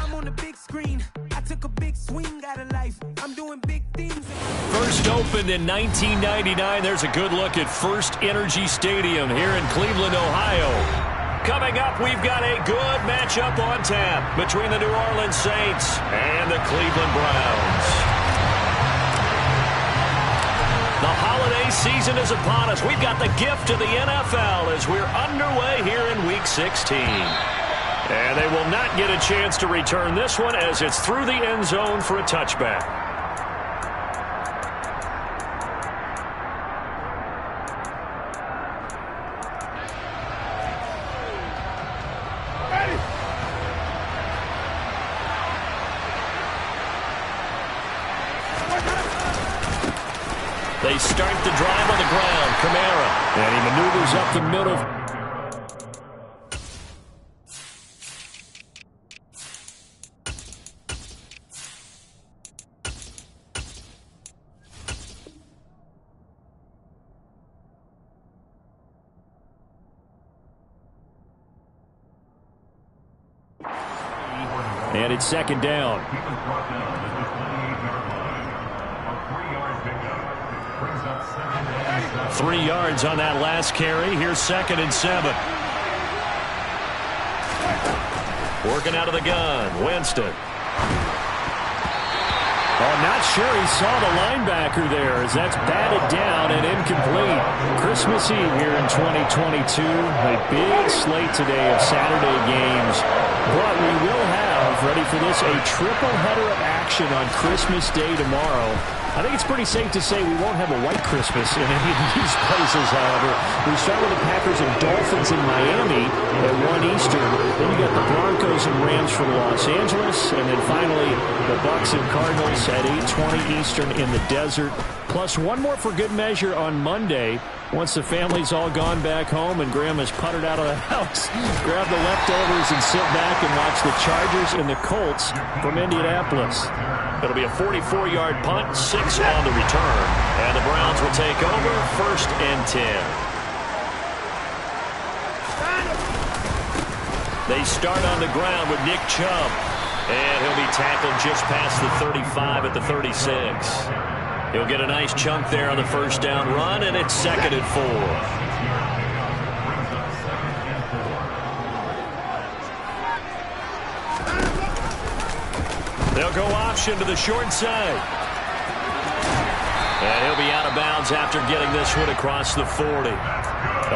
I'm on the big screen. I took a big swing out of life. I'm doing big things. First opened in 1999. There's a good look at First Energy Stadium here in Cleveland, Ohio. Coming up, we've got a good matchup on tap between the New Orleans Saints and the Cleveland Browns. The holiday season is upon us. We've got the gift of the NFL as we're underway here in Week 16. And they will not get a chance to return this one as it's through the end zone for a touchback. They start the drive on the ground. Kamara. And he maneuvers up the middle. And it's second down. 3 yards on that last carry. Here's 2nd and 7. Working out of the gun. Winston. Oh, not sure he saw the linebacker there as that's batted down and incomplete. Christmas Eve here in 2022. A big slate today of Saturday games. But we will have, ready for this, a triple header of action on Christmas Day tomorrow. I think it's pretty safe to say we won't have a white Christmas in any of these places, however. We start with the Packers and Dolphins in Miami at 1 Eastern. Then you got the Broncos and Rams for Los Angeles. And then finally, the Bucs and Cardinals at 8:20 Eastern in the desert. Plus one more for good measure on Monday. Once the family's all gone back home and Grandma's puttered out of the house, grab the leftovers and sit back and watch the Chargers and the Colts from Indianapolis. It'll be a 44-yard punt, 6 on the return. And the Browns will take over 1st and 10. They start on the ground with Nick Chubb. And he'll be tackled just past the 35 at the 36. He'll get a nice chunk there on the first down run, and it's 2nd and 4. They'll go option to the short side. And he'll be out of bounds after getting this one across the 40.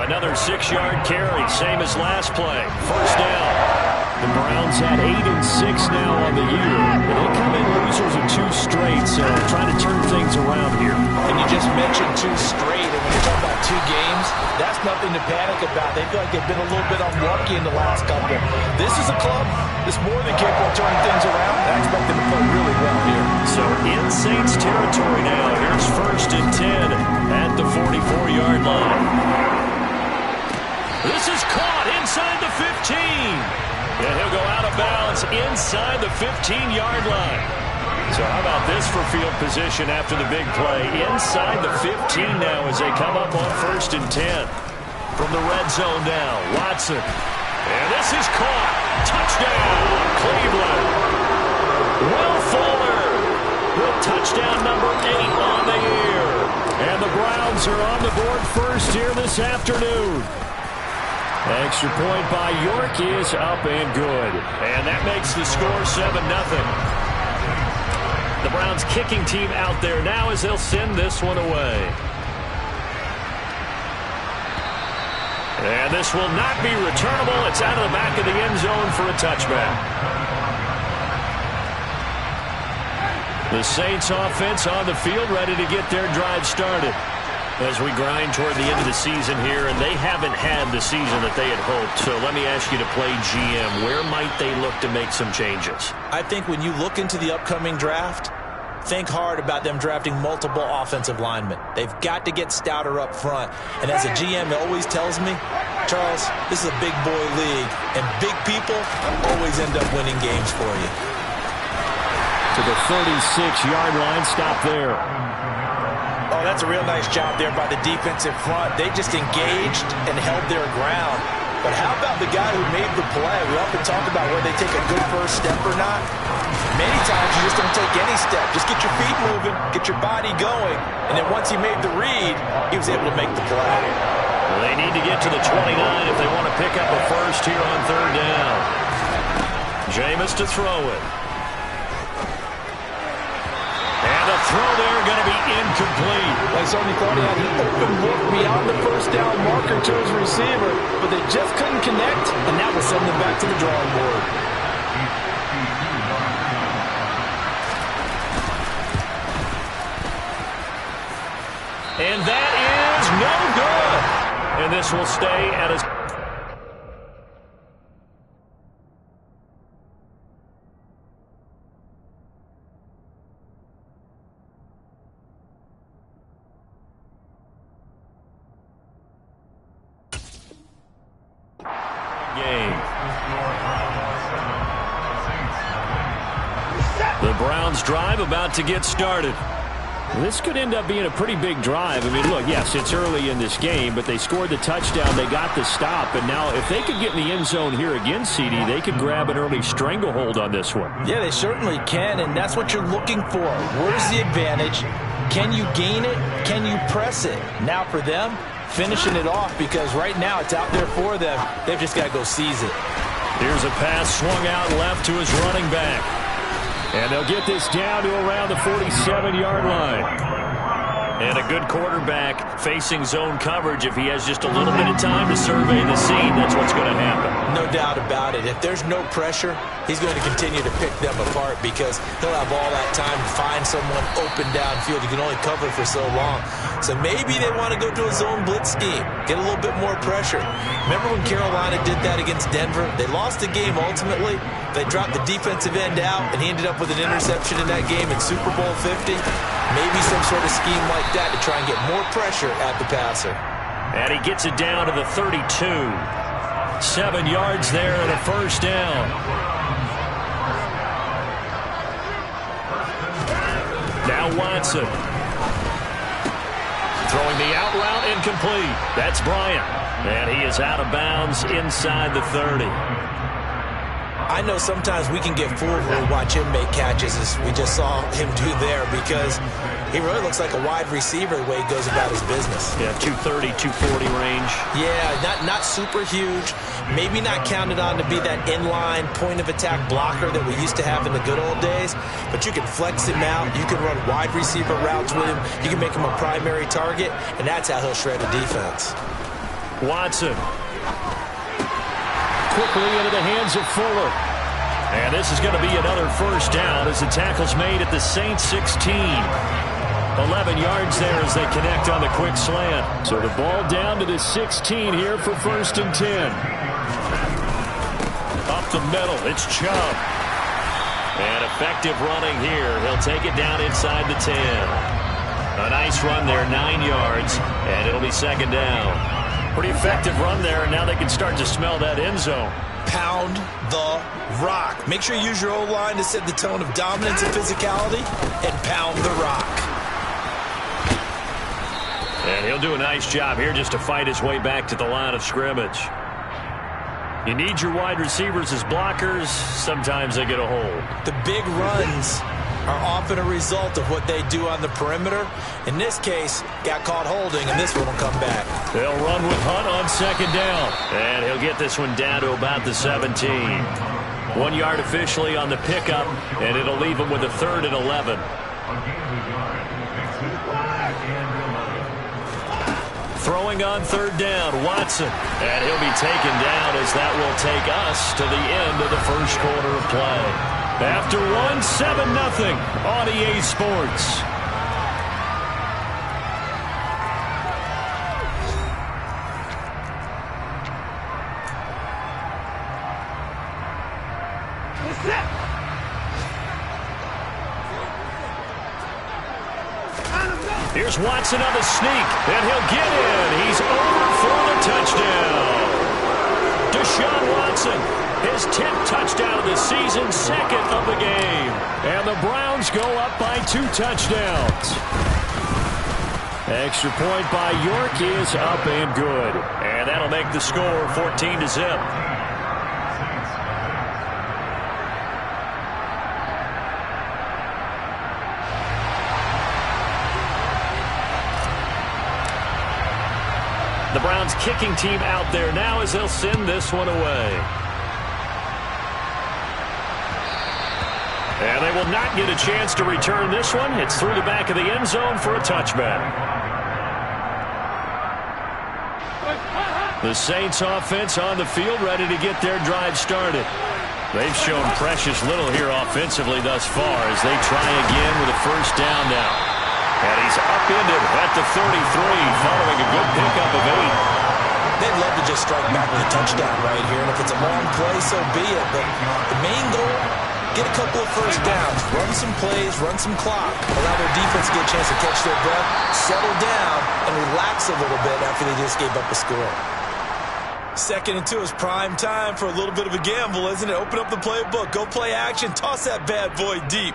Another 6-yard carry, same as last play. First down. The Browns had 8 and 6 now on the year. They come in losers of 2 straight, so trying to turn things around here. And you just mentioned 2 straight, and when you're talking about 2 games, that's nothing to panic about. They feel like they've been a little bit unlucky in the last couple. This is a club that's more than capable of turning things around. I expect them to play really well here. So in Saints territory now. Here's 1st and 10 at the 44-yard line. This is caught inside the 15. And he'll go out of bounds inside the 15-yard line. So how about this for field position after the big play? Inside the 15 now as they come up on 1st and 10. From the red zone now, Watson. And this is caught. Touchdown, Cleveland. Will Fuller with touchdown number 8 on the year. And the Browns are on the board first here this afternoon. Extra point by York is up and good. And that makes the score 7-0. The Browns kicking team out there now as they'll send this one away. And this will not be returnable. It's out of the back of the end zone for a touchback. The Saints offense on the field ready to get their drive started. As we grind toward the end of the season here, and they haven't had the season that they had hoped. So let me ask you to play GM. Where might they look to make some changes? I think when you look into the upcoming draft, think hard about them drafting multiple offensive linemen. They've got to get stouter up front. And as a GM always tells me, Charles, this is a big boy league, and big people always end up winning games for you. To the 36-yard line, stop there. Oh, that's a real nice job there by the defensive front. They just engaged and held their ground. But how about the guy who made the play? We often talk about whether they take a good first step or not. Many times you just don't take any step. Just get your feet moving, get your body going, and then once he made the read, he was able to make the play. Well, they need to get to the 29 if they want to pick up a first here on third down. Jameis to throw it. And the throw there going to be incomplete. Like Sonny thought he had an open look beyond the first down marker to his receiver, but they just couldn't connect, and that will send them back to the drawing board. And that is no good. And this will stay at a... game. The Browns drive about to get started. This could end up being a pretty big drive. I mean, look, yes, it's early in this game, but they scored the touchdown. They got the stop. And now if they could get in the end zone here again, CD, they could grab an early stranglehold on this one. Yeah, they certainly can, and that's what you're looking for. Where's the advantage? Can you gain it? Can you press it? Now for them, finishing it off, because right now it's out there for them. They've just got to go seize it. Here's a pass swung out left to his running back. And they'll get this down to around the 47-yard line. And a good quarterback facing zone coverage. If he has just a little bit of time to survey the scene, that's what's going to happen. No doubt about it. If there's no pressure, he's going to continue to pick them apart because he'll have all that time to find someone open downfield. You can only cover for so long. So maybe they want to go to a zone blitz scheme, get a little bit more pressure. Remember when Carolina did that against Denver? They lost the game ultimately. They dropped the defensive end out, and he ended up with an interception in that game in Super Bowl 50. Maybe some sort of scheme like that to try and get more pressure at the passer. And he gets it down to the 32. 7 yards there and a first down. Now Watson. Throwing the out route incomplete. That's Bryant. And he is out of bounds inside the 30. I know sometimes we can get fooled when we watch him make catches, as we just saw him do there, because he really looks like a wide receiver the way he goes about his business. Yeah, 230, 240 range. Yeah, not super huge. Maybe not counted on to be that inline point-of-attack blocker that we used to have in the good old days, but you can flex him out. You can run wide receiver routes with him. You can make him a primary target, and that's how he'll shred a defense. Watson. Quickly into the hands of Fuller. And this is going to be another first down as the tackle's made at the Saints 16. 11 yards there as they connect on the quick slant. So the ball down to the 16 here for 1st and 10. Up the middle, it's Chubb. And effective running here. He'll take it down inside the 10. A nice run there, 9 yards, and it'll be 2nd down. Pretty effective run there, and now they can start to smell that end zone. Pound the rock. Make sure you use your O-line to set the tone of dominance and physicality, and pound the rock. And he'll do a nice job here just to fight his way back to the line of scrimmage. You need your wide receivers as blockers. Sometimes they get a hold. The big runs are often a result of what they do on the perimeter. In this case, got caught holding, and this one will come back. They'll run with Hunt on 2nd down. And he'll get this one down to about the 17. 1 yard officially on the pickup, and it'll leave him with a 3rd and 11. Throwing on 3rd down, Watson. And he'll be taken down as that will take us to the end of the first quarter of play. After one, 7-0 on EA Sports. Here's Watson on the sneak, and he'll get in. He's over for the touchdown. Deshaun Watson, his 10th touchdown of the season, 2nd of the game. And the Browns go up by 2 touchdowns. Extra point by York is up and good. And And that'll make the score 14-0. The Browns kicking team out there now as they'll send this one away. And they will not get a chance to return this one. It's through the back of the end zone for a touchback. The Saints offense on the field ready to get their drive started. They've shown precious little here offensively thus far as they try again with a first down now. And he's upended at the 33 following a good pickup of 8. They'd love to just strike back with a touchdown right here, and if it's a long play, so be it. But the main goal, get a couple of first downs, run some plays, run some clock, allow their defense to get a chance to catch their breath, settle down, and relax a little bit after they just gave up a score. 2nd and 2 is prime time for a little bit of a gamble, isn't it? Open up the playbook, go play action, toss that bad boy deep.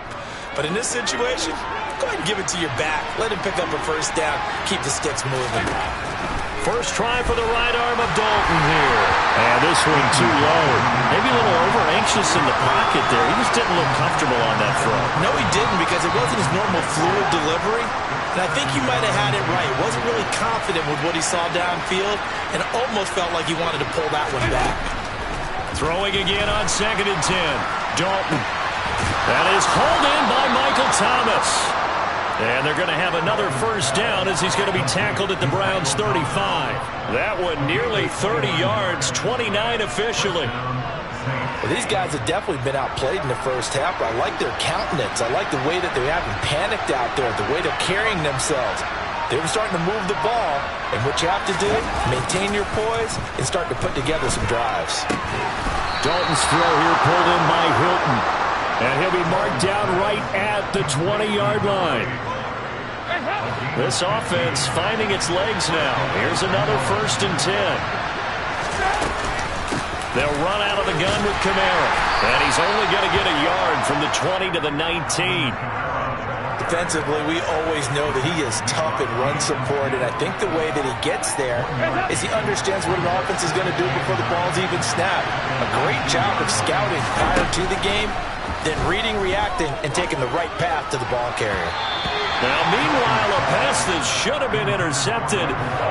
But in this situation, go ahead and give it to your back. Let him pick up a first down, keep the sticks moving. First try for the right arm of Dalton here. And this one too low. Maybe a little over-anxious in the pocket there. He just didn't look comfortable on that front. No, he didn't, because it wasn't his normal fluid delivery. And I think he might have had it right. Wasn't really confident with what he saw downfield, and almost felt like he wanted to pull that one back. Throwing again on 2nd and 10. Dalton. That is hauled in by Michael Thomas. And they're going to have another first down as he's going to be tackled at the Browns' 35. That one nearly 30 yards, 29 officially. Well, these guys have definitely been outplayed in the first half, but I like their countenance. I like the way that they haven't panicked out there, the way they're carrying themselves. They're starting to move the ball, and what you have to do, maintain your poise and start to put together some drives. Dalton's throw here pulled in by Hilton. And he'll be marked down right at the 20-yard line. This offense finding its legs now. Here's another 1st and 10. They'll run out of the gun with Kamara. And he's only going to get a yard from the 20 to the 19. Defensively, we always know that he is tough in run support, and I think the way that he gets there is he understands what an offense is going to do before the ball's even snapped. A great job of scouting prior to the game, then reading, reacting, and taking the right path to the ball carrier. Now, meanwhile, a pass that should have been intercepted,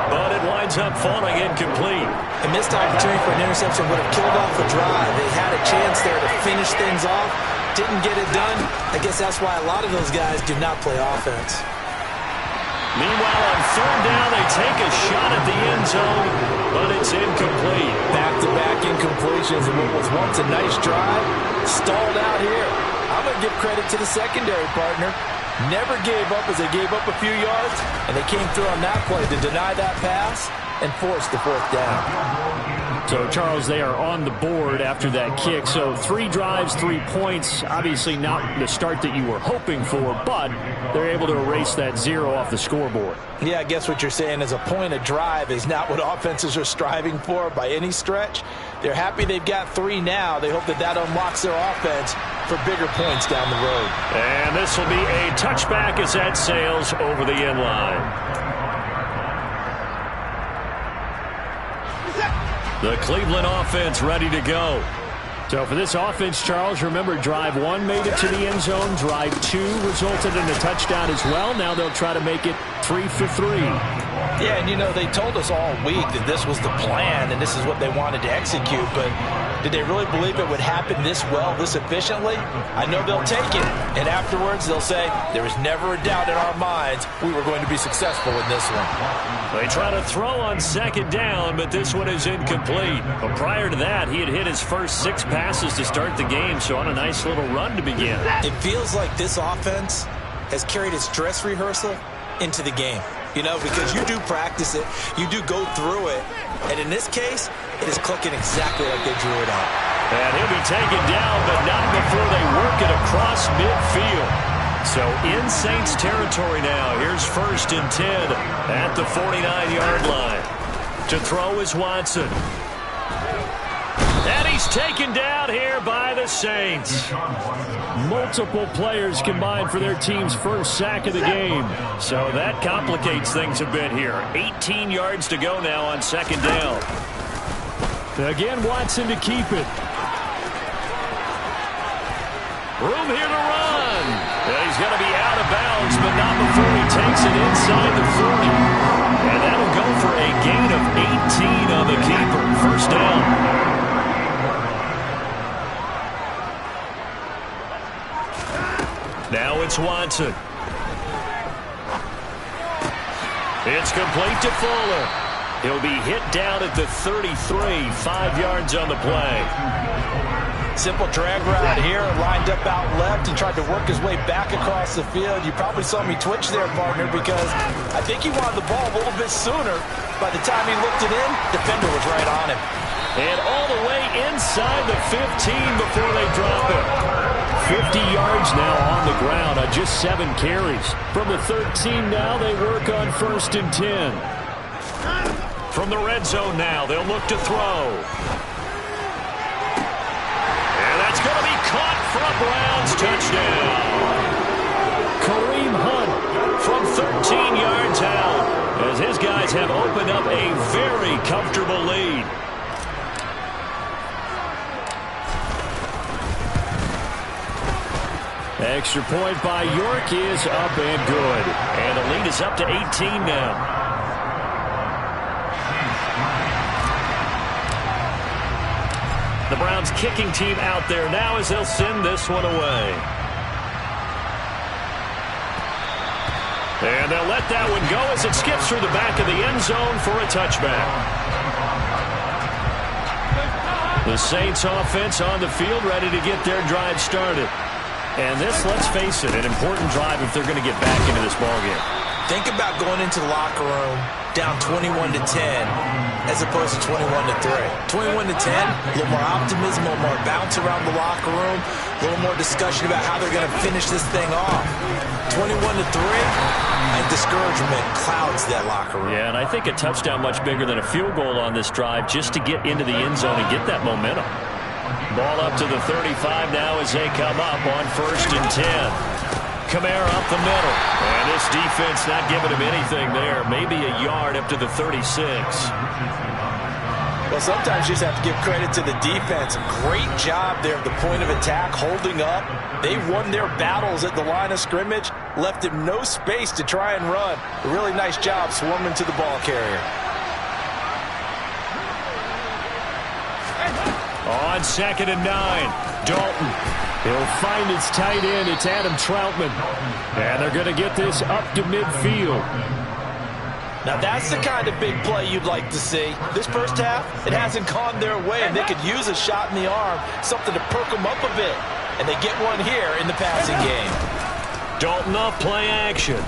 but it winds up falling incomplete. A missed opportunity for an interception would have killed off a drive. They had a chance there to finish things off, didn't get it done. I guess that's why a lot of those guys do not play offense. Meanwhile, on 3rd down, they take a shot at the end zone, but it's incomplete. Back-to-back incompletions, and what was once a nice drive stalled out here. I'm going to give credit to the secondary partner. Never gave up as they gave up a few yards, and they came through on that play to deny that pass and force the 4th down. So, Charles, they are on the board after that kick. So 3 drives, 3 points. Obviously not the start that you were hoping for, but they're able to erase that 0 off the scoreboard. Yeah, I guess what you're saying is a point a drive is not what offenses are striving for by any stretch. They're happy they've got 3 now. They hope that that unlocks their offense for bigger points down the road. And this will be a touchback as that sails over the end line. The Cleveland offense ready to go. So for this offense, Charles, remember drive 1 made it to the end zone. Drive 2 resulted in a touchdown as well. Now they'll try to make it 3 for 3. Yeah, and you know, they told us all week that this was the plan and this is what they wanted to execute, but did they really believe it would happen this well, this efficiently? I know they'll take it, and afterwards they'll say, there was never a doubt in our minds we were going to be successful in this one. They try to throw on 2nd down, but this one is incomplete. But prior to that, he had hit his first 6 passes to start the game, so on a nice little run to begin. It feels like this offense has carried its dress rehearsal into the game. You know, because you do practice it, you do go through it, and in this case, it is clicking exactly like they drew it up. And he'll be taken down, but not before they work it across midfield. So in Saints territory now. Here's 1st and 10 at the 49-yard line. To throw is Watson. And he He's taken down here by the Saints. Multiple players combined for their team's first sack of the game. So that complicates things a bit here. 18 yards to go now on second down. Again, Watson to keep it. Room here to run. He's going to be out of bounds, but not before he takes it inside the 40. And that'll go for a gain of 18 on the keeper. First down. Now it's Watson. It's complete to Fuller. He'll be hit down at the 33, 5 yards on the play. Simple drag route here, lined up out left and tried to work his way back across the field. You probably saw me twitch there, partner, because I think he wanted the ball a little bit sooner. By the time he looked it in, defender was right on him. And all the way inside the 15 before they drop it. 50 yards now on the ground on just 7 carries. From the 13 now, they work on 1st and 10. From the red zone now, they'll look to throw. And that's going to be caught from Browns. Touchdown. Kareem Hunt from 13 yards out, as his guys have opened up a very comfortable lead. Extra point by York is up and good. And the lead is up to 18 now. The Browns kicking team out there now as they'll send this one away. And they'll let that one go as it skips through the back of the end zone for a touchback. The Saints offense on the field ready to get their drive started. And this, let's face it, an important drive if they're going to get back into this ballgame. Think about going into the locker room down 21-10 as opposed to 21-3. 21-10, a little more optimism, a little more bounce around the locker room, a little more discussion about how they're going to finish this thing off. 21-3, and discouragement clouds that locker room. Yeah, and I think a touchdown much bigger than a field goal on this drive just to get into the end zone and get that momentum. Ball up to the 35 now as they come up on 1st and 10. Kamara up the middle. And this defense not giving him anything there. Maybe a yard up to the 36. Well, sometimes you just have to give credit to the defense. Great job there at the point of attack, holding up. They won their battles at the line of scrimmage, left him no space to try and run. A really nice job swarming to the ball carrier. On 2nd and 9, Dalton. He'll find his tight end. It's Adam Troutman. And they're going to get this up to midfield. Now that's the kind of big play you'd like to see. This first half, it hasn't gone their way, and they could use a shot in the arm, something to perk them up a bit. And they get one here in the passing game. Dalton off play action.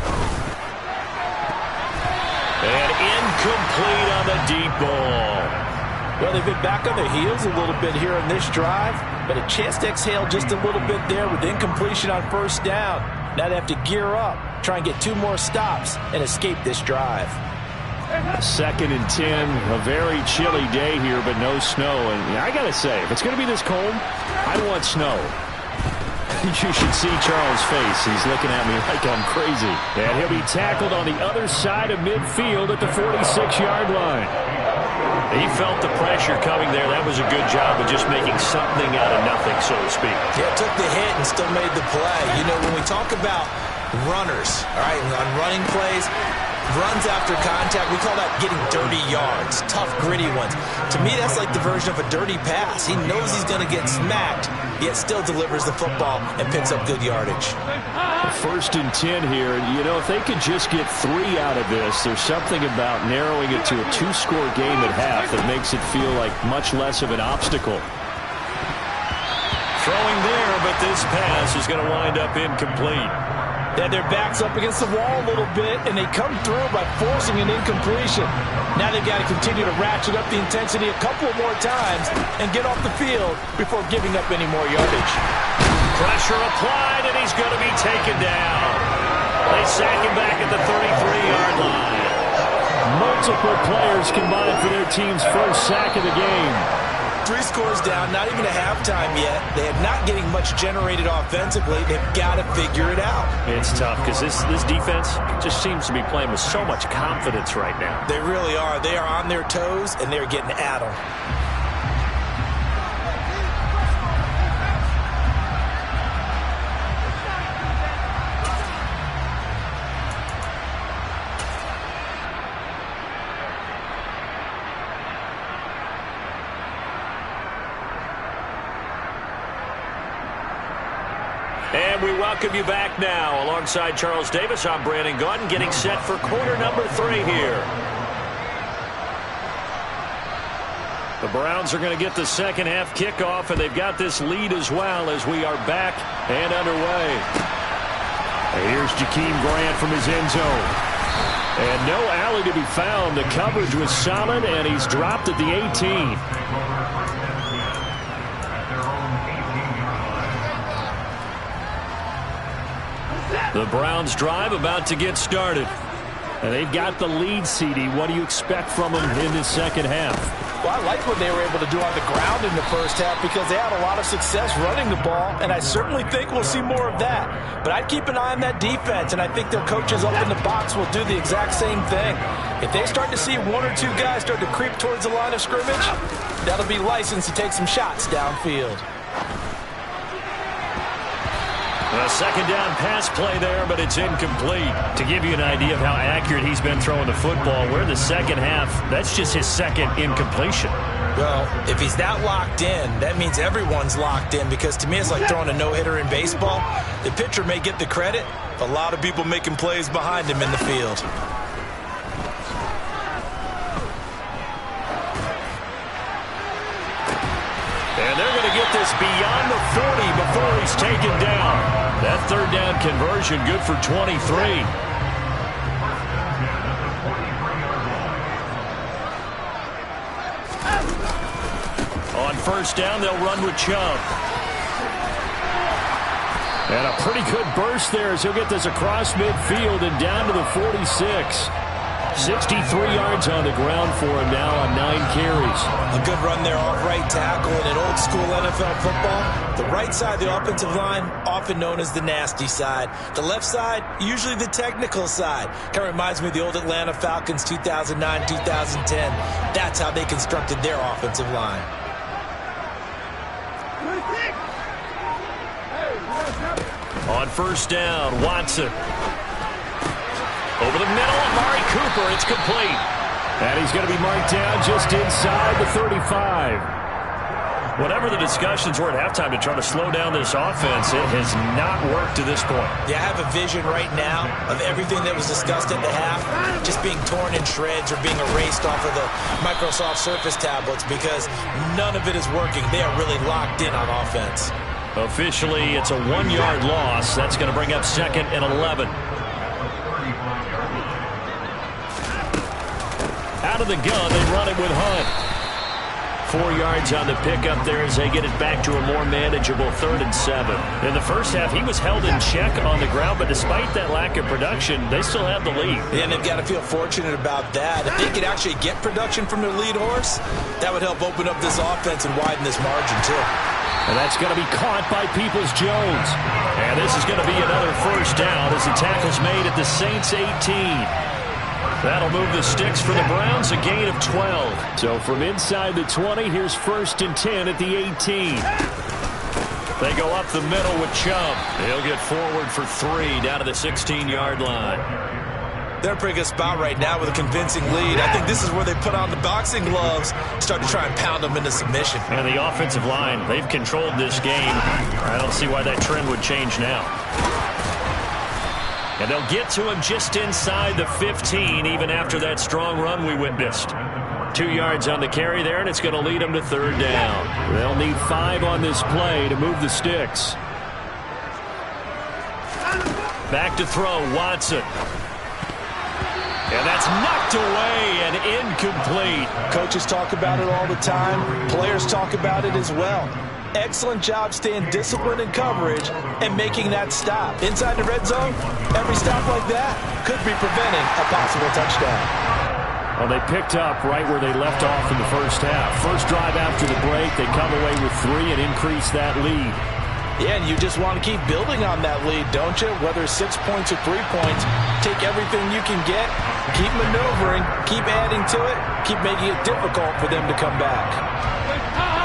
And incomplete on the deep ball. Well, they've been back on their heels a little bit here in this drive, but a chance to exhale just a little bit there with incompletion on 1st down. Now they have to gear up, try and get 2 more stops, and escape this drive. 2nd and 10, a very chilly day here, but no snow. And I got to say, if it's going to be this cold, I want snow. You should see Charles' face. He's looking at me like I'm crazy. And he'll be tackled on the other side of midfield at the 46-yard line. He felt the pressure coming there. That was a good job of just making something out of nothing, so to speak. Yeah, took the hit and still made the play. You know, when we talk about runners, all right, on running plays, runs after contact, we call that getting dirty yards, tough, gritty ones. To me, that's like the version of a dirty pass. He knows he's going to get smacked, yet still delivers the football and picks up good yardage. 1st and 10 here. You know, if they could just get 3 out of this, there's something about narrowing it to a 2-score game at half that makes it feel like much less of an obstacle. Throwing there, but this pass is going to wind up incomplete. Then their backs up against the wall a little bit, and they come through by forcing an incompletion. Now they've got to continue to ratchet up the intensity a couple more times and get off the field before giving up any more yardage. Pressure applied, and he's going to be taken down. They sack him back at the 33-yard line. Multiple players combined for their team's first sack of the game. 3 scores down, not even a halftime yet. They are not getting much generated offensively. They've got to figure it out. It's tough because this defense just seems to be playing with so much confidence right now. They really are. They are on their toes, and they're getting at them. And we welcome you back now. Alongside Charles Davis, I'm Brandon Gaudin, getting set for quarter number 3 here. The Browns are going to get the second half kickoff, and they've got this lead as well as we are back and underway. Here's Jakeem Grant from his end zone. And no alley to be found. The coverage was solid, and he's dropped at the 18. The Browns drive about to get started. And they've got the lead, CD. What do you expect from them in this second half? Well, I like what they were able to do on the ground in the first half because they had a lot of success running the ball, and I certainly think we'll see more of that. But I'd keep an eye on that defense, and I think their coaches up in the box will do the exact same thing. If they start to see 1 or 2 guys start to creep towards the line of scrimmage, that'll be licensed to take some shots downfield. A second down pass play there, but it's incomplete. To give you an idea of how accurate he's been throwing the football, we're in the second half. That's just his second incompletion. Well, if he's that locked in, that means everyone's locked in because to me it's like throwing a no-hitter in baseball. The pitcher may get the credit, a lot of people making plays behind him in the field. And they're going to get this beyond the 40 before he's taken down. That third down conversion good for 23. On first down, they'll run with Chubb. And a pretty good burst there as he'll get this across midfield and down to the 46. 63 yards on the ground for him now on 9 carries. A good run there off right tackle in an old school NFL football. The right side of the offensive line, often known as the nasty side. The left side, usually the technical side. Kind of reminds me of the old Atlanta Falcons 2009, 2010. That's how they constructed their offensive line. On first down, Watson. Over the middle, Amari Cooper, it's complete. And he's going to be marked down just inside the 35. Whatever the discussions were at halftime to try to slow down this offense, it has not worked to this point. Yeah, I have a vision right now of everything that was discussed at the half just being torn in shreds or being erased off of the Microsoft Surface tablets because none of it is working. They are really locked in on offense. Officially, it's a 1-yard loss. That's going to bring up second and 11. Out of the gun, they run it with Hunt. 4 yards on the pickup there as they get it back to a more manageable 3rd and 7. In the first half, he was held in check on the ground, but despite that lack of production, they still have the lead. And they've got to feel fortunate about that. If they could actually get production from their lead horse, that would help open up this offense and widen this margin, too. And that's going to be caught by Peoples-Jones. And this is going to be another first down as the tackle's made at the Saints 18. That'll move the sticks for the Browns, a gain of 12. So from inside the 20, here's 1st and 10 at the 18. They go up the middle with Chubb. He'll get forward for 3 down to the 16-yard line. They're in a pretty good spot right now with a convincing lead. I think this is where they put on the boxing gloves, start to try and pound them into submission. And the offensive line, they've controlled this game. I don't see why that trend would change now. And they'll get to him just inside the 15, even after that strong run we witnessed. 2 yards on the carry there, and it's going to lead them to 3rd down. They'll need 5 on this play to move the sticks. Back to throw, Watson. And that's knocked away and incomplete. Coaches talk about it all the time. Players talk about it as well. Excellent job staying disciplined in coverage and making that stop. Inside the red zone, every stop like that could be preventing a possible touchdown. Well, they picked up right where they left off in the first half. First drive after the break, they come away with 3 and increase that lead. Yeah, and you just want to keep building on that lead, don't you? Whether it's 6 points or 3 points, take everything you can get, keep maneuvering, keep adding to it, keep making it difficult for them to come back.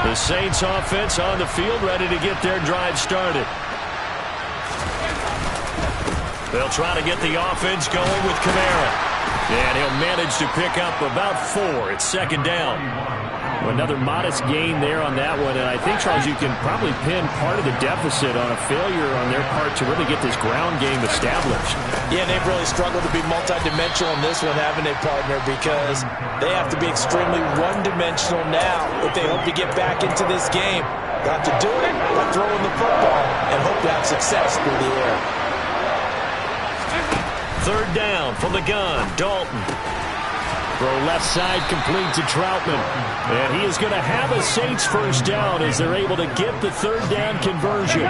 The Saints offense on the field, ready to get their drive started. They'll try to get the offense going with Kamara. And he'll manage to pick up about 4. It's second down. Another modest gain there on that one. And I think, Charles, you can probably pin part of the deficit on a failure on their part to really get this ground game established. Yeah, they've really struggled to be multidimensional in this one, haven't they, partner? Because they have to be extremely one-dimensional now if they hope to get back into this game. Got to do it by throwing the football and hope to have success through the air. Third down from the gun, Dalton. Throw left side complete to Troutman. And he is going to have a Saints first down as they're able to get the third down conversion.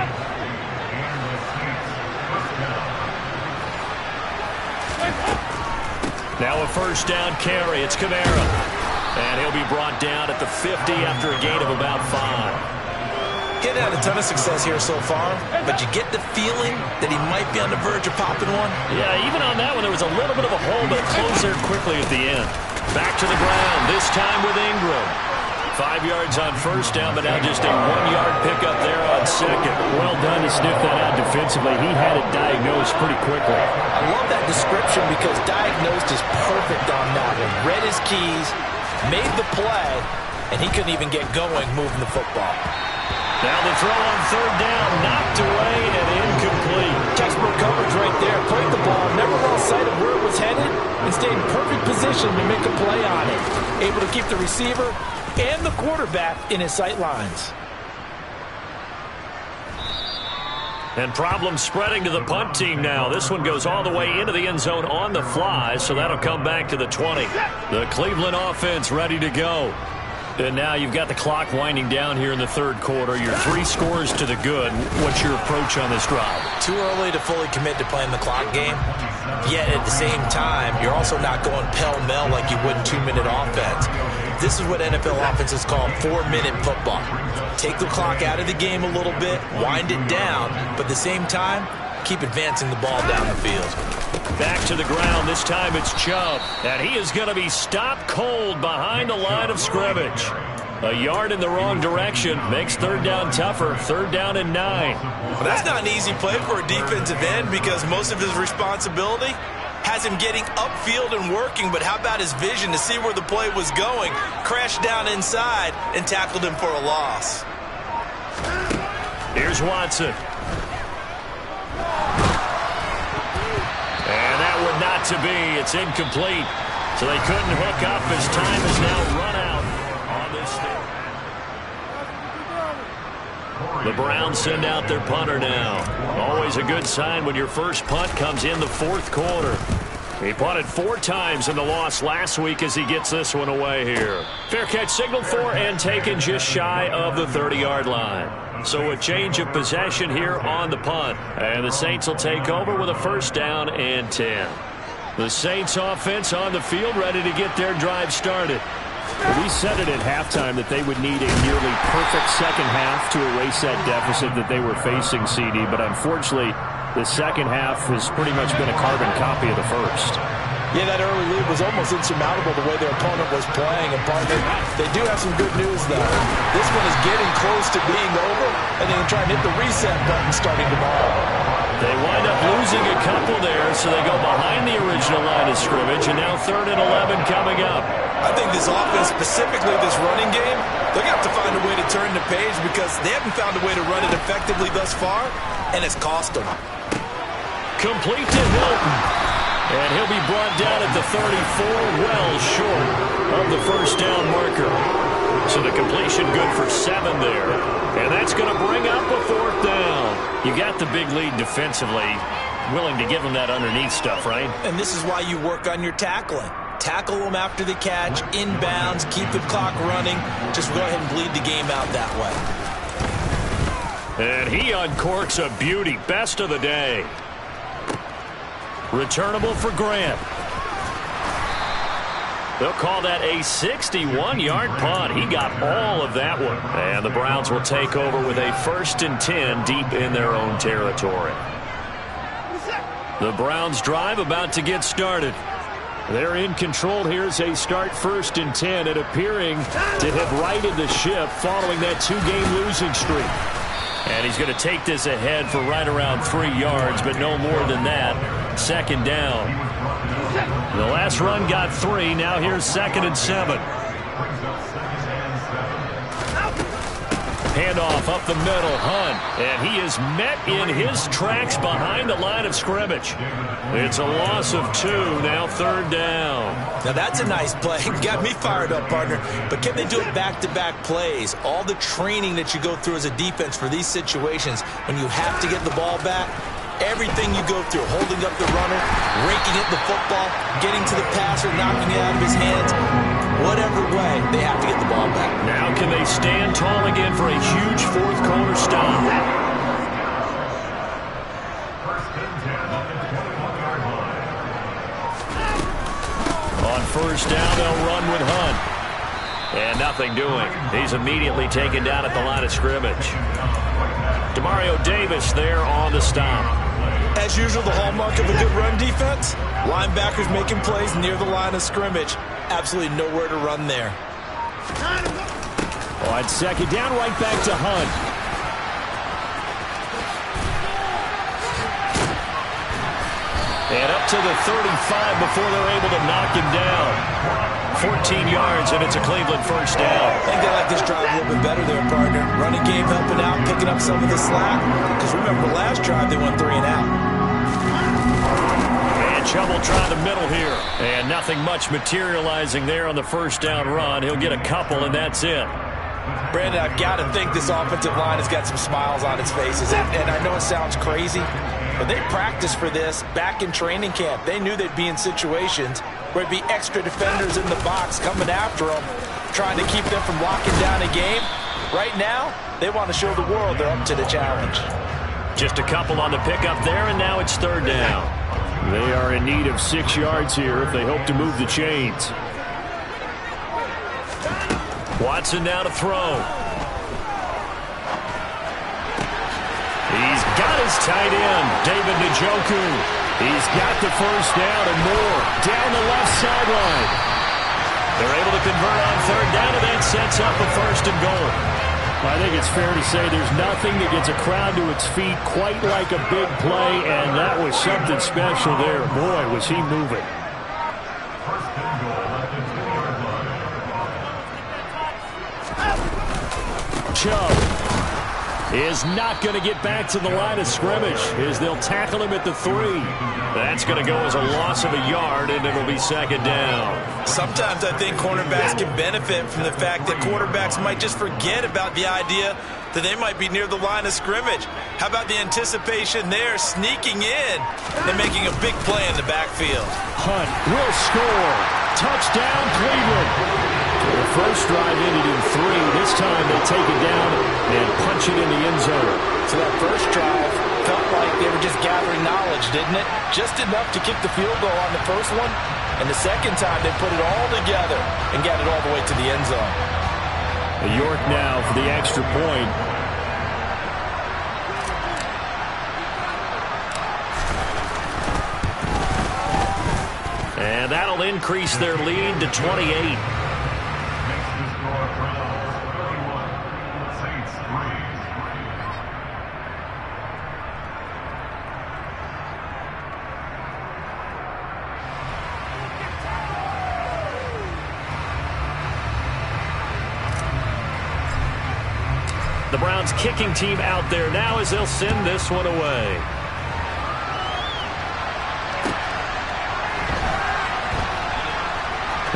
Now a first down carry. It's Kamara. And he'll be brought down at the 50 after a gain of about 5. Getting had a ton of success here so far, but you get the feeling that he might be on the verge of popping one. Yeah, even on that one, there was a little bit of a hole, but it closed there quickly at the end. Back to the ground, this time with Ingram. 5 yards on first down, but now just a 1-yard pickup there on second. Well done to sniff that out defensively. He had it diagnosed pretty quickly. I love that description because diagnosed is perfect on that one. Read his keys, made the play, and he couldn't even get going moving the football. Now the throw on third down, knocked away and incomplete. Textbook coverage right there. Played the ball, never lost sight of where it was headed, and stayed in perfect position to make a play on it. Able to keep the receiver and the quarterback in his sight lines. And problems spreading to the punt team now. This one goes all the way into the end zone on the fly, so that'll come back to the 20. The Cleveland offense ready to go. And now you've got the clock winding down here in the third quarter. You're 3 scores to the good. What's your approach on this drive? Too early to fully commit to playing the clock game. Yet at the same time, you're also not going pell-mell like you would in 2-minute offense. This is what NFL offenses call 4-minute football. Take the clock out of the game a little bit, wind it down, but at the same time, keep advancing the ball down the field. Back to the ground. This time it's Chubb. And he is going to be stopped cold behind the line of scrimmage. A yard in the wrong direction makes third down tougher. Third down and 9. Well, that's not an easy play for a defensive end because most of his responsibility has him getting upfield and working, but how about his vision to see where the play was going? Crashed down inside and tackled him for a loss. Here's Watson. And that would not to be. It's incomplete. So they couldn't hook up as time is now run out on this thing. The Browns send out their punter now. Always a good sign when your first punt comes in the fourth quarter. He punted 4 times in the loss last week as he gets this one away here. Fair catch signaled for and taken just shy of the 30-yard line. So a change of possession here on the punt. And the Saints will take over with a first down and 10. The Saints offense on the field ready to get their drive started. We said it at halftime that they would need a nearly perfect second half to erase that deficit that they were facing, CD. But unfortunately, the second half has pretty much been a carbon copy of the first. Yeah, that early lead was almost insurmountable the way their opponent was playing. And partner, they do have some good news, though. This one is getting close to being over, and they can try and hit the reset button starting tomorrow. They wind up losing a couple there, so they go behind the original line of scrimmage, and now 3rd and 11 coming up. I think this offense, specifically this running game, they're going to have to find a way to turn the page because they haven't found a way to run it effectively thus far, and it's cost them. Complete to Hilton. And he'll be brought down at the 34, well short of the first down marker. So the completion good for 7 there. And that's going to bring up a 4th down. You got the big lead defensively. Willing to give them that underneath stuff, right? And this is why you work on your tackling. Tackle them after the catch, inbounds, keep the clock running. Just go ahead and bleed the game out that way. And he uncorks a beauty. Best of the day. Returnable for Grant. They'll call that a 61-yard punt. He got all of that one. And the Browns will take over with a 1st and 10 deep in their own territory. The Browns drive about to get started. They're in control. Here's a start 1st and 10, and appearing to have righted the ship following that 2-game losing streak. And he's going to take this ahead for right around 3 yards, but no more than that. 2nd down. The last run got 3. Now here's 2nd and 7. Handoff up the middle, Hunt. And he is met in his tracks behind the line of scrimmage. It's a loss of 2, now 3rd down. Now that's a nice play. Got me fired up, partner. But can they do it back-to-back plays? All the training that you go through as a defense for these situations, when you have to get the ball back, everything you go through, holding up the runner, raking at the football, getting to the passer, knocking it out of his hands, whatever way, they have to get the ball back. Now can they stand tall again for a huge 4th quarter stop? On 1st down, they'll run with Hunt. And nothing doing. He's immediately taken down at the line of scrimmage. Demario Davis there on the stop. As usual, the hallmark of a good run defense, linebackers making plays near the line of scrimmage. Absolutely nowhere to run there. On 2nd down, right back to Hunt. And up to the 35 before they're able to knock him down. 14 yards, and it's a Cleveland 1st down. I think they like this drive a little bit better there, partner. Running game helping out, picking up some of the slack. Because remember, the last drive they went 3 and out. And Chubb will try the middle here. And nothing much materializing there on the 1st down run. He'll get a couple, and that's it. Brandon, I've got to think this offensive line has got some smiles on its faces. And I know it sounds crazy, but they practiced for this back in training camp. They knew they'd be in situations where it'd be extra defenders in the box coming after them, trying to keep them from locking down a game. Right now, they want to show the world they're up to the challenge. Just a couple on the pickup there, and now it's 3rd down. They are in need of 6 yards here if they hope to move the chains. Watson now to throw. He's got his tight end, David Njoku. He's got the 1st down and more down the left sideline. They're able to convert on 3rd down, and that sets up a 1st and goal. I think it's fair to say there's nothing that gets a crowd to its feet quite like a big play, and that was something special there. Boy, was he moving. Chubb is not going to get back to the line of scrimmage as they'll tackle him at the 3. That's going to go as a loss of a yard, and it'll be 2nd down. Sometimes I think cornerbacks can benefit from the fact that quarterbacks might just forget about the idea that they might be near the line of scrimmage. How about the anticipation there, sneaking in and making a big play in the backfield? Hunt will score. Touchdown, Cleveland. The first drive ended in 3. This time they take it down and punch it in the end zone. So that first drive felt like they were just gathering knowledge, didn't it? Just enough to kick the field goal on the first one. And the second time they put it all together and got it all the way to the end zone. York now for the extra point. And that'll increase their lead to 28. The Browns kicking team out there now as they'll send this one away.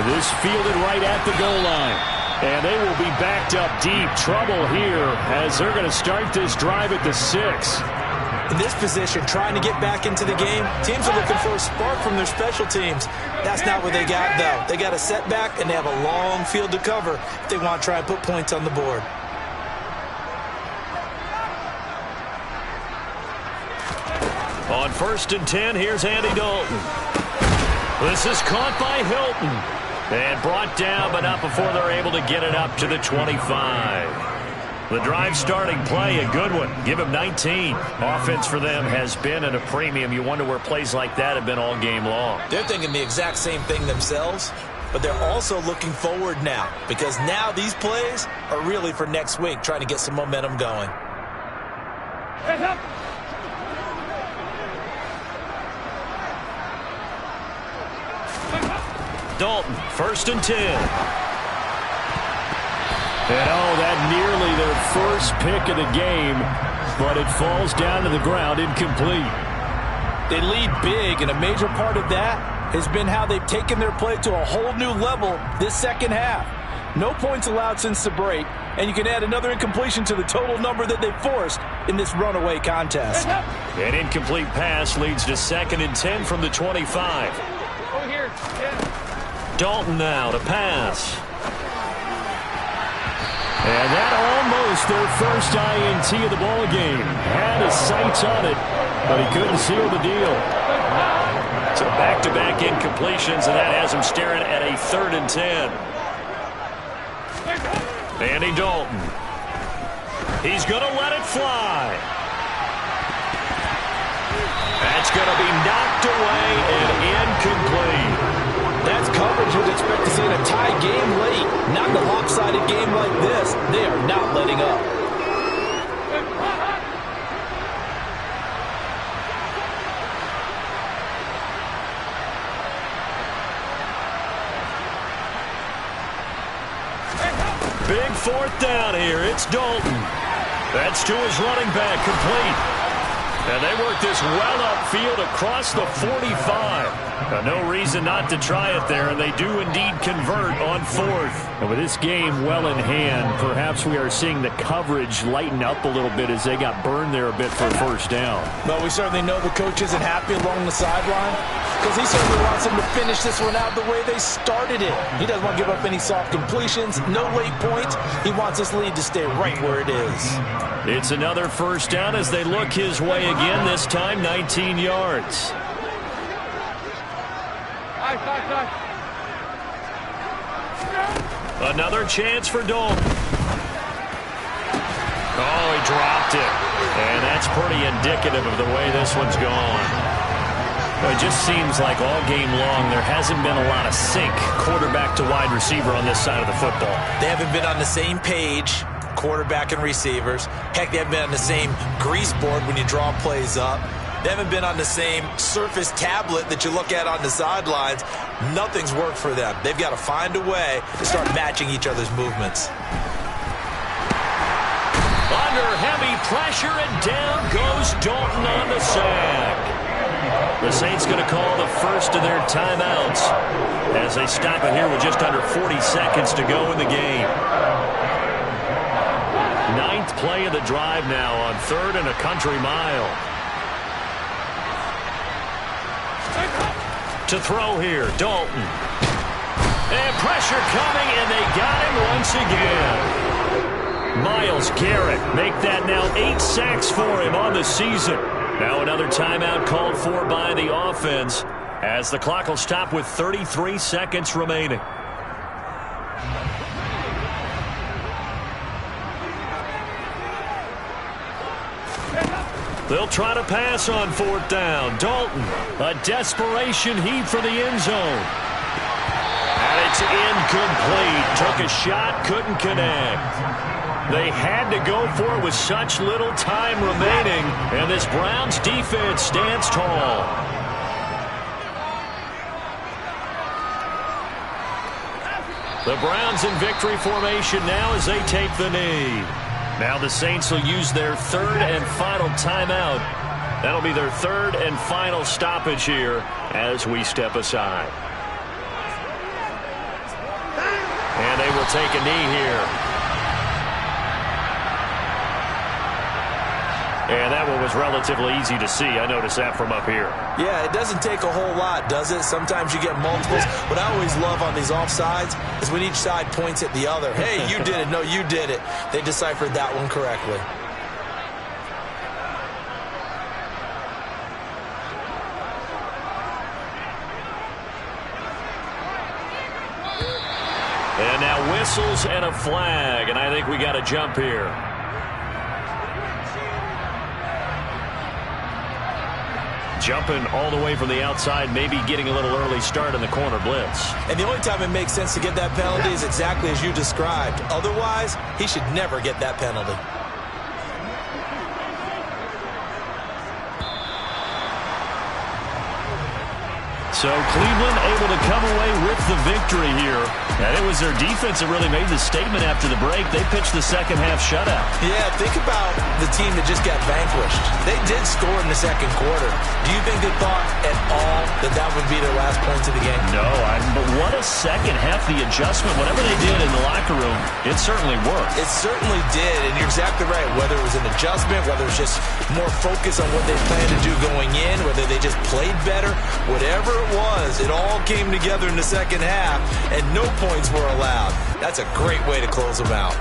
This fielded right at the goal line. And they will be backed up deep. Trouble here as they're going to start this drive at the 6. In this position, trying to get back into the game, teams are looking for a spark from their special teams. That's not what they got, though. They got a setback, and they have a long field to cover if they want to try and put points on the board. On 1st and 10, here's Andy Dalton. This is caught by Hilton. And brought down, but not before they're able to get it up to the 25. The drive starting play, a good one. Give him 19. Offense for them has been at a premium. You wonder where plays like that have been all game long. They're thinking the exact same thing themselves, but they're also looking forward now because now these plays are really for next week, trying to get some momentum going. Dalton, 1st and 10. And that nearly their first pick of the game, but it falls down to the ground incomplete. They lead big, and a major part of that has been how they've taken their play to a whole new level this second half. No points allowed since the break, and you can add another incompletion to the total number that they forced in this runaway contest. An incomplete pass leads to 2nd and 10 from the 25. Over here. Yeah. Dalton now to pass. And that almost their first INT of the ball game. Had his sights on it, but he couldn't seal the deal. So back-to-back incompletions, and that has him staring at a 3rd and 10. Andy Dalton. He's going to let it fly. That's going to be knocked away and incomplete. That's coverage you'd expect to see in a tie game late. Not in a lopsided game like this. They are not letting up. Big 4th down here. It's Dalton. That's to his running back, complete. And they work this well upfield across the 45. No reason not to try it there, and they do indeed convert on 4th. And with this game well in hand, perhaps we are seeing the coverage lighten up a little bit as they got burned there a bit for a 1st down. But we certainly know the coach isn't happy along the sideline because he certainly wants them to finish this one out the way they started it. He doesn't want to give up any soft completions, no late points. He wants this lead to stay right where it is. It's another 1st down as they look his way again, this time 19 yards. Another chance for Dalton. Oh, he dropped it. And that's pretty indicative of the way this one's gone. It just seems like all game long there hasn't been a lot of sync quarterback to wide receiver on this side of the football. They haven't been on the same page, quarterback and receivers. Heck, they haven't been on the same grease board when you draw plays up. They haven't been on the same Surface tablet that you look at on the sidelines. Nothing's worked for them. They've got to find a way to start matching each other's movements. Under heavy pressure, and down goes Dalton on the sack. The Saints going to call the first of their timeouts as they stop it here with just under 40 seconds to go in the game. 9th play of the drive now on 3rd and a country mile. To throw here, Dalton. And pressure coming, and they got him once again. Myles Garrett make that now 8 sacks for him on the season. Now another timeout called for by the offense as the clock will stop with 33 seconds remaining. They'll try to pass on 4th down. Dalton, a desperation heave for the end zone. And it's incomplete. Took a shot, couldn't connect. They had to go for it with such little time remaining, and this Browns defense stands tall. The Browns in victory formation now as they take the knee. Now the Saints will use their 3rd and final timeout. That'll be their 3rd and final stoppage here as we step aside. And they will take a knee here. And that one was relatively easy to see. I noticed that from up here. Yeah, it doesn't take a whole lot, does it? Sometimes you get multiples. What I always love on these offsides is when each side points at the other. Hey, you did it. No, you did it. They deciphered that one correctly. whistles and a flag, and I think we got a jump here. Jumping all the way from the outside, maybe getting a little early start in the corner blitz. And the only time it makes sense to get that penalty is exactly as you described. Otherwise, he should never get that penalty. So Cleveland able to come away with the victory here. And it was their defense that really made the statement after the break. They pitched the second half shutout. Yeah, think about the team that just got vanquished. They did score in the second quarter. Do you think they thought at all that that would be their last points of the game? No, but what a second half, the adjustment. Whatever they did in the locker room, it certainly worked. It certainly did, and you're exactly right. Whether it was an adjustment, whether it was just more focus on what they planned to do going in, whether they just played better, whatever it was, it all came together in the second half, and no points were allowed. That's a great way to close them out.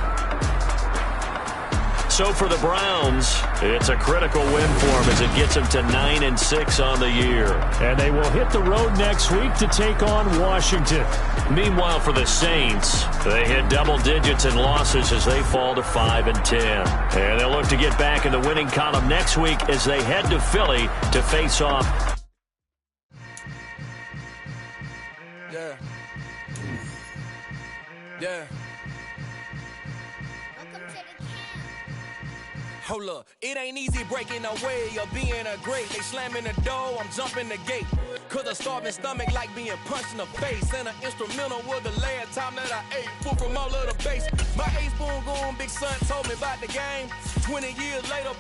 So for the Browns, it's a critical win for them as it gets them to 9-6 on the year. And they will hit the road next week to take on Washington. Meanwhile, for the Saints, they hit double digits in losses as they fall to 5-10. And they'll look to get back in the winning column next week as they head to Philly to face off. Yeah. Hold up, it ain't easy breaking away or being a great. They slamming the door, I'm jumping the gate. Cause a starving stomach like being punched in the face. And an instrumental was the last time that I ate food from all of the base. My ace boom goon, big son told me about the game. 20 years later,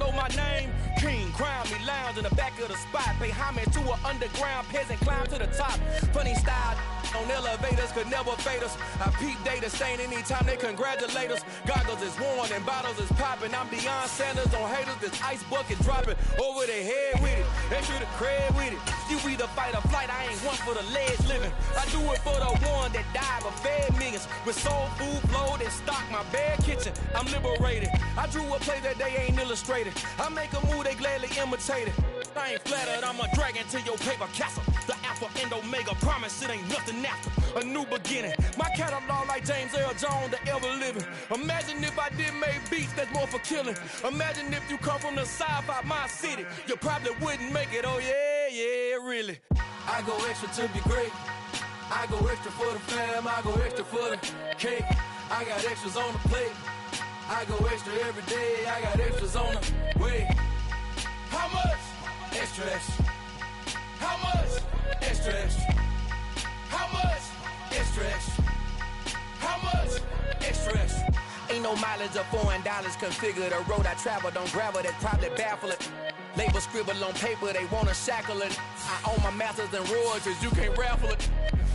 know my name. King, crown me, lounge in the back of the spot. Pay homage to an underground peasant, climb to the top. Funny style on elevators could never fade us. I peep data stain anytime they congratulate us. Goggles is worn and bottles is popping. I'm Deion Sanders on haters, this ice bucket dropping over their head with it. Extra the cred with it. You either fight or flight, I ain't one for the ledge living. I do it for the one that died but fed millions. With soul food flow that stock my bare kitchen. I'm liberated. I drew a play that they ain't illustrated. I make a move, they gladly imitate it. I ain't flattered, I'm a dragon to your paper castle. The alpha and omega, promise it ain't nothing after. A new beginning. My catalog like James Earl Jones, the ever living. Imagine if I did make beats that's more for killing. Imagine if you come from the south out my city. You probably wouldn't make it, oh yeah, really. I go extra to be great. I go extra for the fam, I go extra for the cake. I got extras on the plate. I go extra every day, I got extras on the way. How much? Extra, extra. How much? Extra, extra. How much? Extra, extra. How much? Extra, extra. Ain't no mileage of $4 configure the road I travel. Don't gravel, that probably baffle it. Label scribble on paper, they wanna shackle it. I own my masters and royalties, you can't raffle it.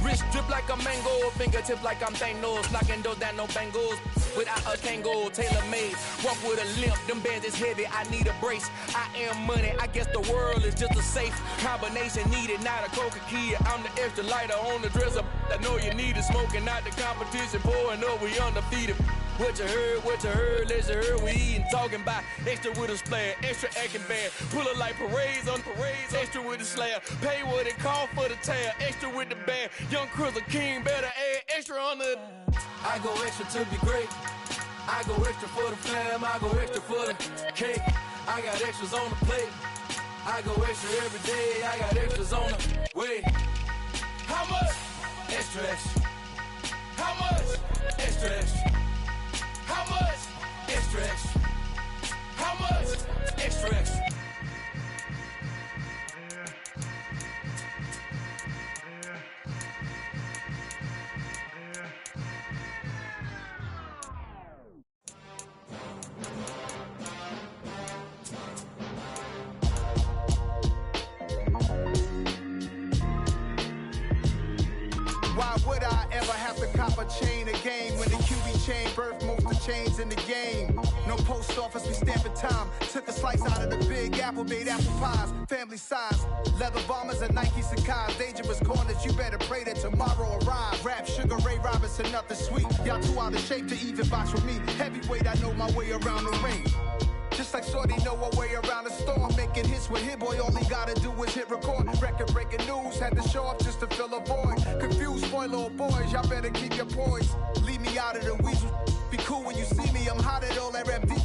Wrist drip like a mango, fingertips like I'm Thanos. Knocking those down, no bangles. Without a Kango, tailor-made. Walk with a limp, them bands is heavy, I need a brace. I am money, I guess the world is just a safe combination needed, not a coca key. I'm the extra lighter on the dresser. I know you need it, smoking out the competition, pouring up, we undefeated. What you heard, let you heard, we eatin', talking about extra with a splash, extra acting bad, pull it like parades on parades, extra with the slab, pay what it cost for the tab, extra with the band, young Chris a king, better add extra on the. I go extra to be great, I go extra for the fam, I go extra for the cake, I got extras on the plate, I go extra every day, I got extras on the way. How much? Extra, extra. How much? Extra, extra. How much? Extra, extra. How much? Extra, extra. Why would I ever have to cop a chain a game when the QB chain birth most of the chains in the game? No post office, we stamping time. Took a slice out of the big apple, made apple pies, family size. Leather bombers and Nike Sacai's. Dangerous corners, you better pray that tomorrow arrives. Rap, Sugar Ray Robinson, nothing sweet. Y'all too out of shape to even box with me. Heavyweight, I know my way around the ring. Just like Shorty know her way around the storm. Making hits with Hit Boy, all he gotta do is hit record. Record breaking news, had to show up just to fill a void. Confused, spoiler boys, y'all better keep your poise. Leave keep me out of the weasel. Be cool when you see me, I'm hot at all that rap deep.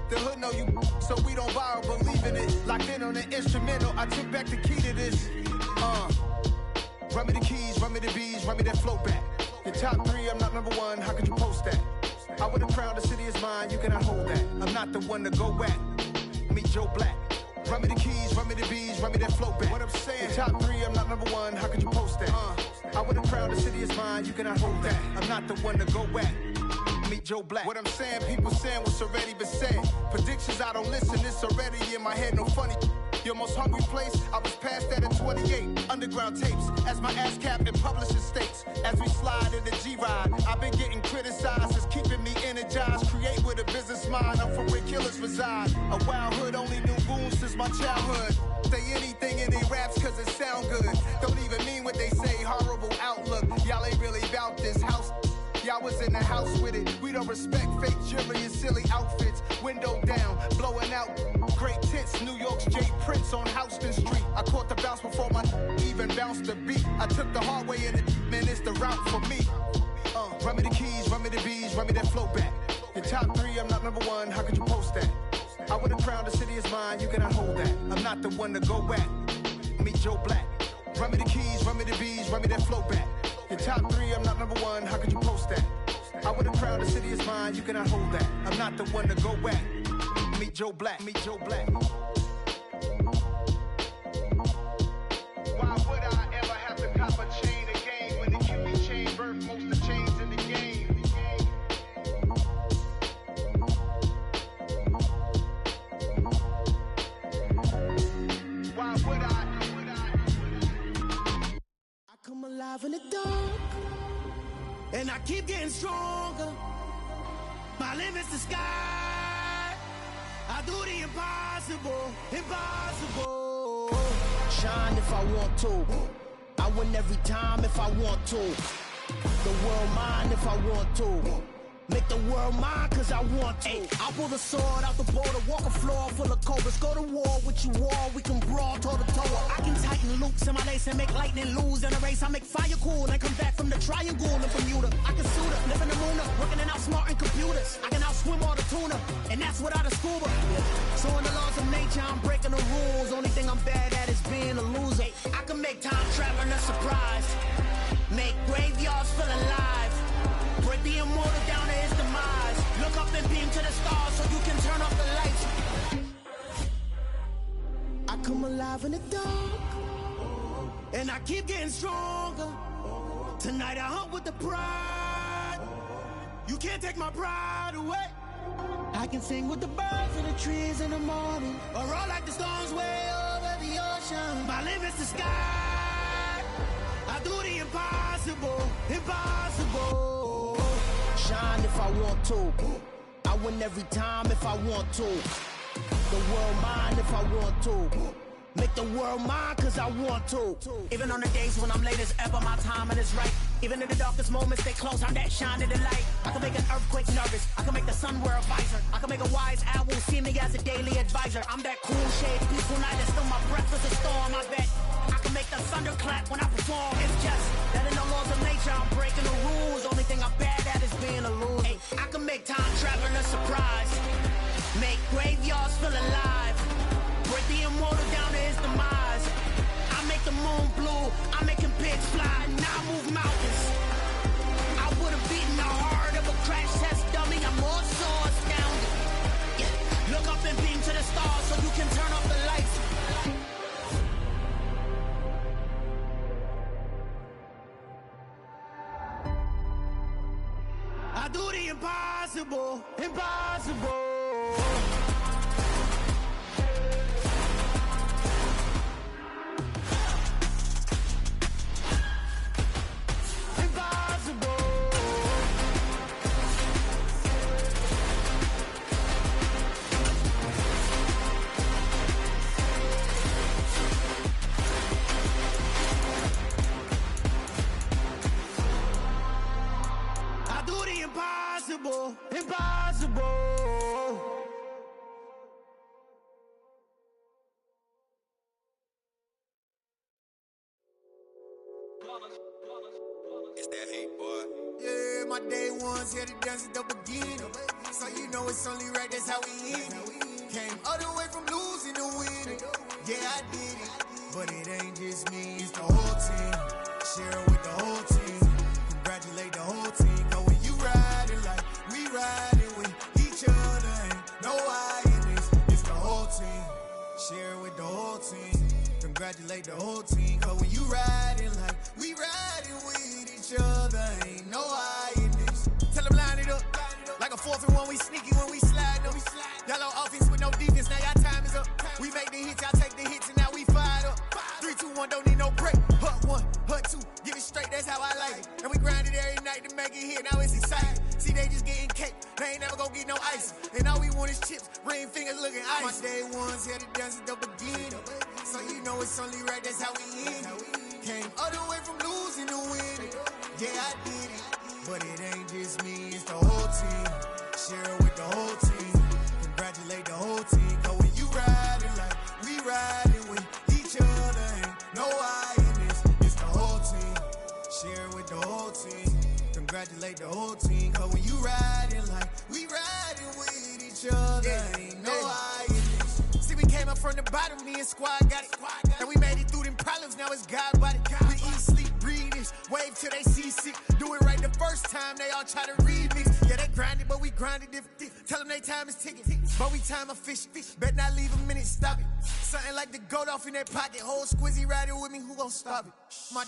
The hood know you, so we don't borrow, believe in it. Locked in on the instrumental, I took back the key to this. Run me the keys, run me the bees, run me that flow back. Your top three, I'm not number one, how could you post that? I would've crowned the city is mine, you cannot hold that. I'm not the one to go back. Meet Joe Black. Run me the keys, run me the bees, run me that flow back. What I'm saying, your top three, I'm not number one, how could you post that? I would've crowned the city is mine, you cannot hold that. I'm not the one to go back. Meet Joe Black. What I'm saying, people saying what's already been said. Predictions, I don't listen, it's already in my head, no funny. Your most hungry place, I was past that at 28. Underground tapes, as my ass cap in publishing states. As we slide in the G-Ride, I've been getting criticized, it's keeping me energized. Create with a business mind, I'm from where killers reside. A wild hood, only knew goons since my childhood. Say anything in they raps cause it sound good. Don't even mean what they say, horrible outlook. Y'all ain't really about this house. Y'all was in the house with it. We don't respect fake jewelry and silly outfits. Window down, blowing out great tits. New York's J. Prince on Houston Street. I caught the bounce before my even bounced the beat. I took the hard way in it, man, it's the route for me. Run me the keys, run me the bees, run me that flow back. Your top three, I'm not number one, how could you post that? I would've crowned the city is mine, you cannot hold that. I'm not the one to go back. Meet Joe Black. Run me the keys, run me the bees, run me that flow back. Your top three, I'm not number one, how could you post that? I would've crowned the city is mine, you cannot hold that. I'm not the one to go back. Meet Joe Black, meet Joe Black. Why would I ever have to cop a chain again when the QB chain birthed most of the chains in the game? Why would I? I come alive in the dark, and I keep getting stronger. My limit's the sky. I do the impossible, impossible. Shine if I want to. I win every time if I want to. The world mine if I want to. Make the world mine cause I want to. Ay, I'll pull the sword out the border, walk a floor full of cobras. Go to war with you all, we can brawl toe to toe. I can tighten loops in my lace and make lightning lose in a race. I make fire cool and come back from the triangle in Bermuda. I can suit her, live in the moon, working and outsmarting computers. I can outswim all the tuna, and that's without a scuba. So in the laws of nature, I'm breaking the rules. Only thing I'm bad at is being a loser. I can make time traveling a surprise, make graveyards feel alive. Break the immortal down to his demise. Look up and beam to the stars so you can turn off the lights. I come alive in the dark, and I keep getting stronger. Tonight I hunt with the pride. You can't take my pride away. I can sing with the birds and the trees in the morning, or roll like the storms way over the ocean. My limit's the sky. I do the impossible, impossible. Shine if I want to. I win every time if I want to. The world mine if I want to. Make the world mine cause I want to. Even on the days when I'm late as ever, my timing is right. Even in the darkest moments, stay close, I'm that shining the light. I can make an earthquake nervous, I can make the sun wear a visor. I can make a wise owl see me as a daily advisor. I'm that cool shade, peaceful night, and still my breath is a storm, I bet. I can make the thunder clap when I perform. It's just that in the laws of nature, I'm breaking the rules. Only thing I'm bad at is being a loser. Ay, I can make time traveling a surprise, make graveyards feel alive. Break the immortal down to his demise. I make the moon blue, I'm making pigs fly, now I move mountains. I would've beaten the heart of a crash test dummy, I'm more so astounded. Yeah. Look up and beam to the stars so you can turn off the lights. I do the impossible, impossible. Impossible, impossible. It's that hate, boy. Yeah, my day ones here to dance at the beginning. So you know it's only right, that's how we end it. Came all the way from losing to winning. Yeah, I did it, but it ain't just me, it's the whole team. Share it with the whole team. Congratulate the whole team. Cause when you riding like we riding with each other, ain't no I in this. It's the whole team. Share it with the whole team. Congratulate the whole team. Cause when you riding like we riding with each other, ain't no I in this. Tell them line it up. Like a 4th and 1, we sneaky when we slide. No, we slide. Y'all on offense with no defense, now y'all time is up. We make the hits, y'all take the hits, and now we fired up. 3, 2, 1, don't need no break. Hut 1, hut 2, give it straight, that's how I like it. And we grind it every night to make it hit, now it's exciting. See, they just getting cake, they ain't never gonna get no ice. And all we want is chips, ring fingers looking ice. My day ones here to dance at the beginning. So you know it's only right, that's how we end it. Came all the way from losing to winning. Yeah, I did it, but it ain't just me, it's the whole team. Share it with the whole team. Congratulate the whole team. Cause when you riding like we riding with each other, ain't no I in this. It's the whole team. Share it with the whole team. Congratulate the whole team. Cause when you riding like we riding with each other, ain't no I in this. See, we came up from the bottom, me and squad got it. And we made it through them problems, now it's God body. We eat, sleep, breathe this, wave till they see sick. Do it right the first time, they all try to remix. Yeah, they grinded, but we grinded different. Tell them they time is ticking, but we time a fish. Bet not leave a minute, stop it. Something like the goat off in their pocket. Whole squizzy riding with me, who gon' stop it? My